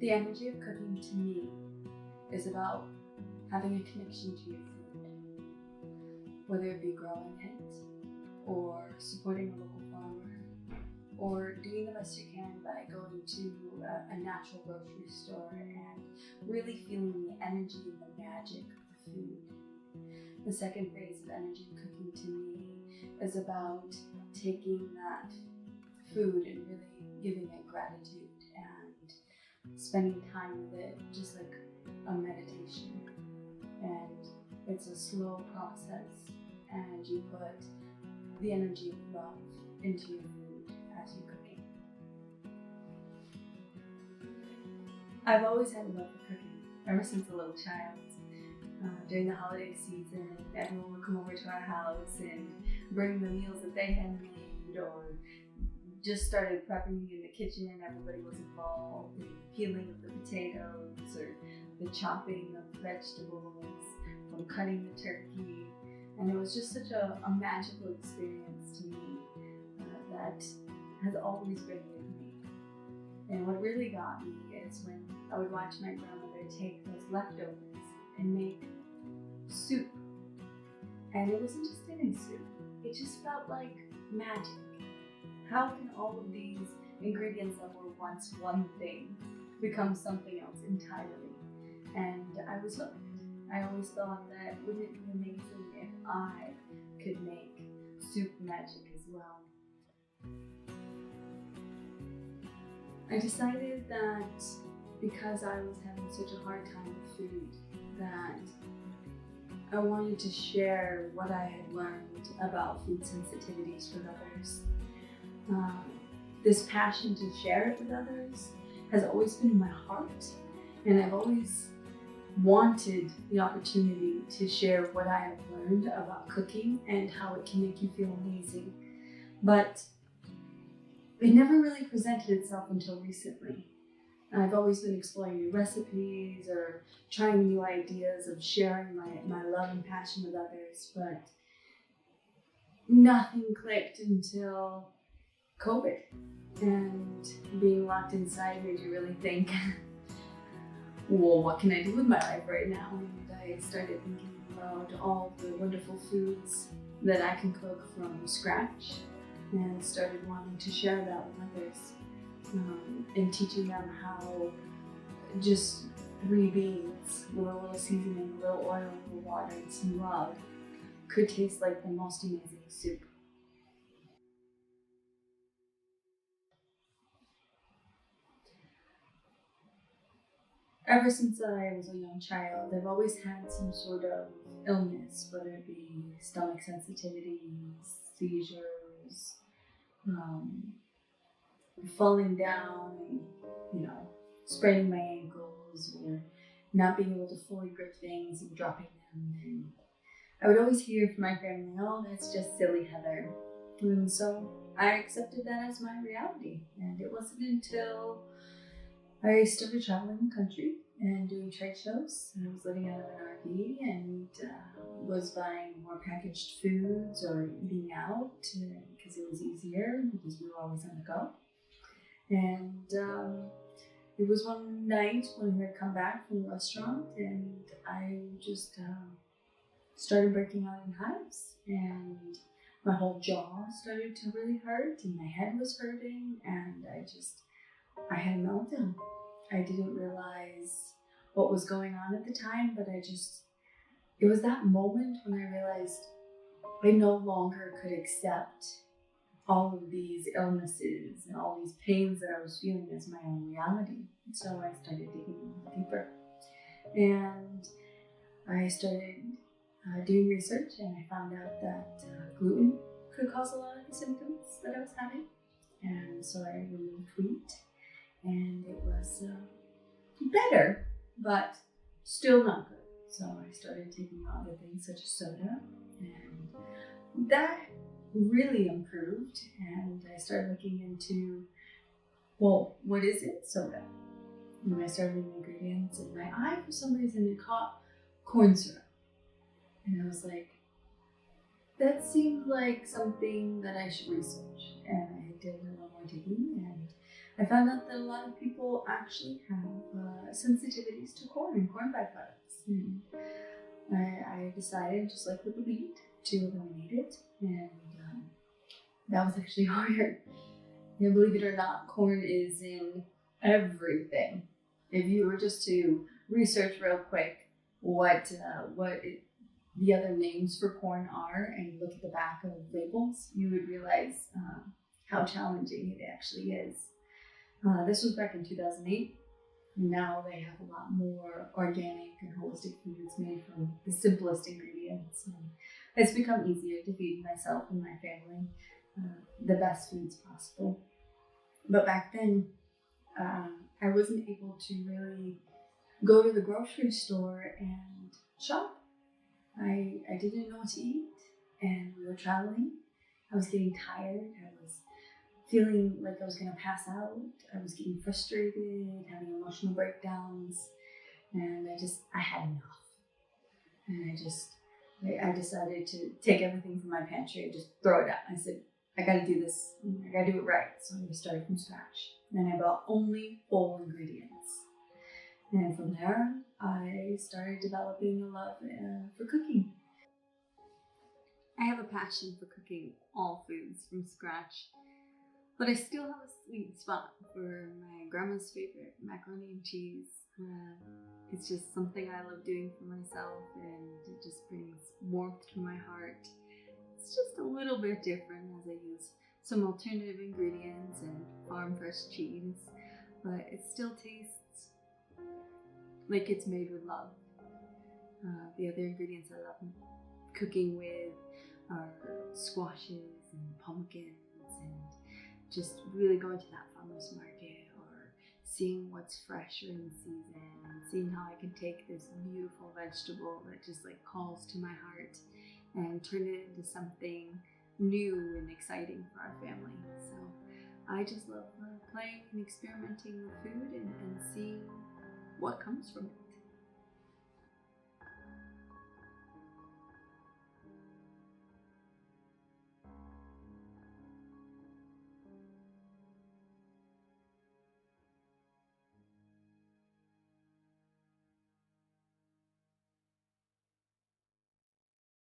The energy of cooking to me is about having a connection to your food, whether it be growing it, or supporting a local farmer, or doing the best you can by going to a natural grocery store and really feeling the energy and the magic of food. The second phase of energy cooking to me is about taking that food and really giving it gratitude and spending time with it just like a meditation. And it's a slow process, and you put the energy of love into your food as you're cooking. I've always had a love for cooking ever since a little child. During the holiday season, everyone would come over to our house and bring the meals that they had made, or just started prepping in the kitchen. Everybody was involved in the peeling of the potatoes or the chopping of vegetables, from cutting the turkey. And it was just such a magical experience to me that has always been with me. And what really got me is when I would watch my grandmother take those leftovers and make soup. And it wasn't just any soup, it just felt like magic. How can all of these ingredients that were once one thing become something else entirely? And I was hooked. I always thought that wouldn't it be amazing if I could make soup magic as well. I decided that because I was having such a hard time with food, that I wanted to share what I had learned about food sensitivities with others. This passion to share it with others has always been in my heart, and I've always wanted the opportunity to share what I have learned about cooking and how it can make you feel amazing. But it never really presented itself until recently. I've always been exploring new recipes or trying new ideas of sharing my love and passion with others, but nothing clicked until COVID. And being locked inside made you really think, well, what can I do with my life right now? And I started thinking about all the wonderful foods that I can cook from scratch, and started wanting to share that with others, and teaching them how just 3 beans with a little seasoning, a little oil, a little water, and some love could taste like the most amazing soup. Ever since I was a young child, I've always had some sort of illness, whether it be stomach sensitivities, seizures, falling down, and, spraining my ankles, or not being able to fully grip things and dropping them. And I would always hear from my family, oh, that's just silly, Heather. And so I accepted that as my reality. And it wasn't until I started traveling the country and doing trade shows. I was living out of an RV and was buying more packaged foods or eating out because it was easier, because we were always on the go. And it was one night when we had come back from the restaurant, and I just started breaking out in hives, and my whole jaw started to really hurt, and my head was hurting, and I had a meltdown. I didn't realize what was going on at the time, but it was that moment when I realized I no longer could accept all of these illnesses and all these pains that I was feeling as my own reality. So I started digging deeper, and I started doing research, and I found out that gluten could cause a lot of the symptoms that I was having. And so I removed wheat, and it was better, but still not good. So I started taking other things such as soda, and that really improved. And I started looking into, well, what is in soda? And I started reading the ingredients, and my eye, for some reason, it caught corn syrup. And I was like, that seemed like something that I should research. And I did a little more digging, and I found out that a lot of people actually have sensitivities to corn and corn byproducts. And I decided, just like with the wheat, to eliminate it. And that was actually hard. You know, believe it or not, corn is in everything. If you were just to research real quick what the other names for corn are and look at the back of labels, you would realize how challenging it actually is. This was back in 2008. Now they have a lot more organic and holistic foods made from the simplest ingredients. And it's become easier to feed myself and my family the best foods possible. But back then, I wasn't able to really go to the grocery store and shop. I didn't know what to eat, and we were traveling. I was getting tired. I was feeling like I was going to pass out. I was getting frustrated, having emotional breakdowns, and I had enough. And I decided to take everything from my pantry and just throw it out. I said, I got to do this. I got to do it right. So I started from scratch. Then I bought only whole ingredients. And from there, I started developing a love for cooking. I have a passion for cooking all foods from scratch, but I still have a sweet spot for my grandma's favorite macaroni and cheese. It's just something I love doing for myself, and it just brings warmth to my heart. It's just a little bit different as I use some alternative ingredients and farm fresh cheese, but it still tastes like it's made with love. The other ingredients I love cooking with are squashes and pumpkins, and just really going to that farmer's market or seeing what's fresh or in season and seeing how I can take this beautiful vegetable that just like calls to my heart and turn it into something new and exciting for our family. So I just love playing and experimenting with food and seeing what comes from it.